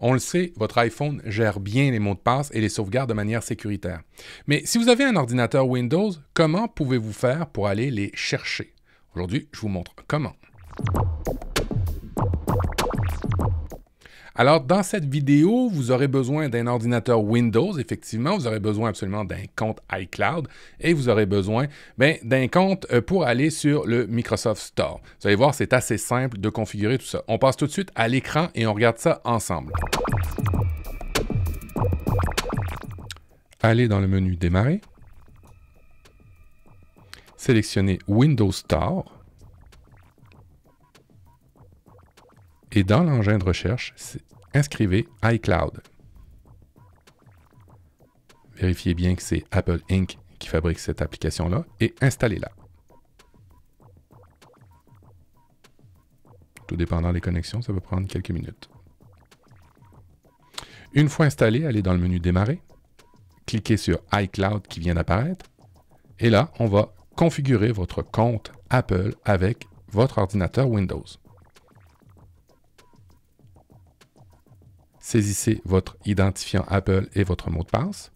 On le sait, votre iPhone gère bien les mots de passe et les sauvegarde de manière sécuritaire. Mais si vous avez un ordinateur Windows, comment pouvez-vous faire pour aller les chercher? Aujourd'hui, je vous montre comment. Alors, dans cette vidéo, vous aurez besoin d'un ordinateur Windows, effectivement. Vous aurez besoin absolument d'un compte iCloud et vous aurez besoin d'un compte pour aller sur le Microsoft Store. Vous allez voir, c'est assez simple de configurer tout ça. On passe tout de suite à l'écran et on regarde ça ensemble. Allez dans le menu Démarrer. Sélectionnez Windows Store. Et dans l'engin de recherche, inscrivez iCloud. Vérifiez bien que c'est Apple Inc. qui fabrique cette application-là et installez-la. Tout dépendant des connexions, ça peut prendre quelques minutes. Une fois installé, allez dans le menu Démarrer, cliquez sur iCloud qui vient d'apparaître et là, on va configurer votre compte Apple avec votre ordinateur Windows. Saisissez votre identifiant Apple et votre mot de passe.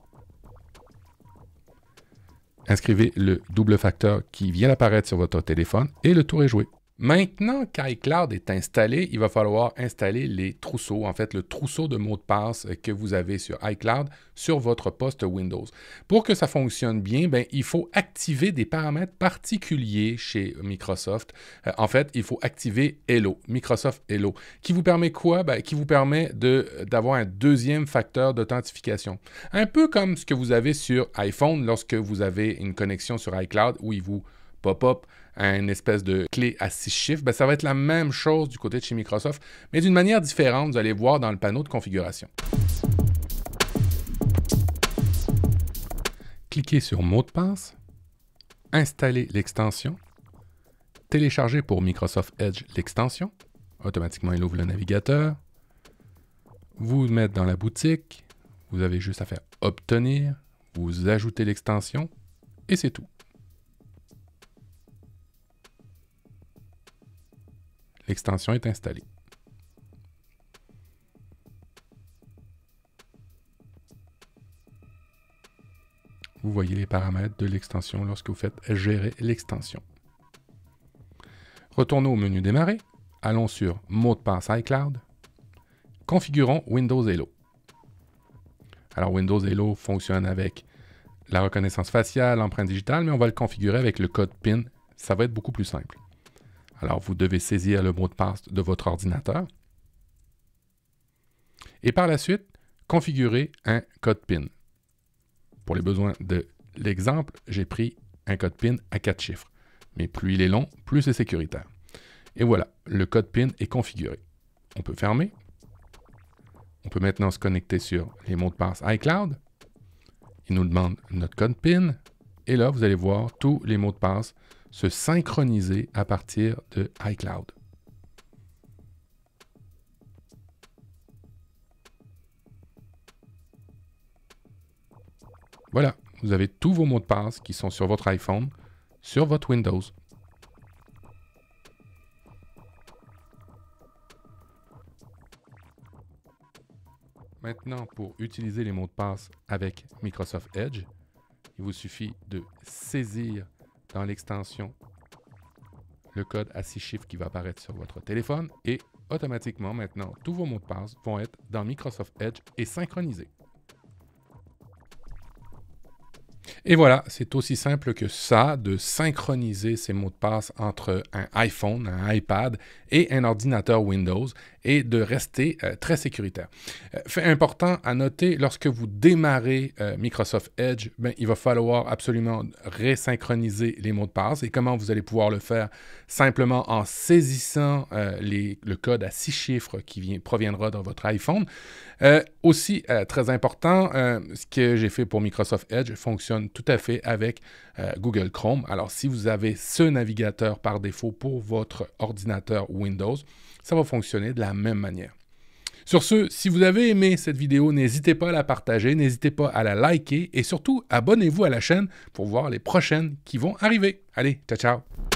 Inscrivez le double facteur qui vient d'apparaître sur votre téléphone et le tour est joué. Maintenant qu'iCloud est installé, il va falloir installer les trousseaux, en fait le trousseau de mots de passe que vous avez sur iCloud sur votre poste Windows. Pour que ça fonctionne bien, il faut activer des paramètres particuliers chez Microsoft. En fait, il faut activer Hello, Microsoft Hello, qui vous permet quoi? Qui vous permet d'avoir un deuxième facteur d'authentification. Un peu comme ce que vous avez sur iPhone lorsque vous avez une connexion sur iCloud où il vous pop-up une espèce de clé à 6 chiffres, ça va être la même chose du côté de chez Microsoft, mais d'une manière différente, vous allez voir dans le panneau de configuration. Cliquez sur Mot de passe, installez l'extension, téléchargez pour Microsoft Edge l'extension, automatiquement il ouvre le navigateur, vous mettez dans la boutique, vous avez juste à faire Obtenir, vous ajoutez l'extension et c'est tout. L'extension est installée. Vous voyez les paramètres de l'extension lorsque vous faites « Gérer l'extension ». Retournons au menu « Démarrer ». Allons sur « Mot de passe iCloud ». Configurons Windows Hello. Alors, Windows Hello fonctionne avec la reconnaissance faciale, l'empreinte digitale, mais on va le configurer avec le code PIN. Ça va être beaucoup plus simple. Alors, vous devez saisir le mot de passe de votre ordinateur. Et par la suite, configurer un code PIN. Pour les besoins de l'exemple, j'ai pris un code PIN à 4 chiffres. Mais plus il est long, plus c'est sécuritaire. Et voilà, le code PIN est configuré. On peut fermer. On peut maintenant se connecter sur les mots de passe iCloud. Il nous demande notre code PIN. Et là, vous allez voir tous les mots de passe se synchroniser à partir de iCloud. Voilà, vous avez tous vos mots de passe qui sont sur votre iPhone, sur votre Windows. Maintenant, pour utiliser les mots de passe avec Microsoft Edge, il vous suffit de saisir dans l'extension le code à 6 chiffres qui va apparaître sur votre téléphone et automatiquement maintenant tous vos mots de passe vont être dans Microsoft Edge et synchronisés. Et voilà, c'est aussi simple que ça de synchroniser ces mots de passe entre un iPhone, un iPad et un ordinateur Windows et de rester très sécuritaire. Fait important à noter, lorsque vous démarrez Microsoft Edge, il va falloir absolument résynchroniser les mots de passe. Et comment vous allez pouvoir le faire? Simplement en saisissant le code à 6 chiffres qui proviendra de votre iPhone. Aussi, très important, ce que j'ai fait pour Microsoft Edge fonctionne tout à fait avec Google Chrome. Alors, si vous avez ce navigateur par défaut pour votre ordinateur Windows, ça va fonctionner de la même manière. Sur ce, si vous avez aimé cette vidéo, n'hésitez pas à la partager, n'hésitez pas à la liker et surtout, abonnez-vous à la chaîne pour voir les prochaines qui vont arriver. Allez, ciao, ciao!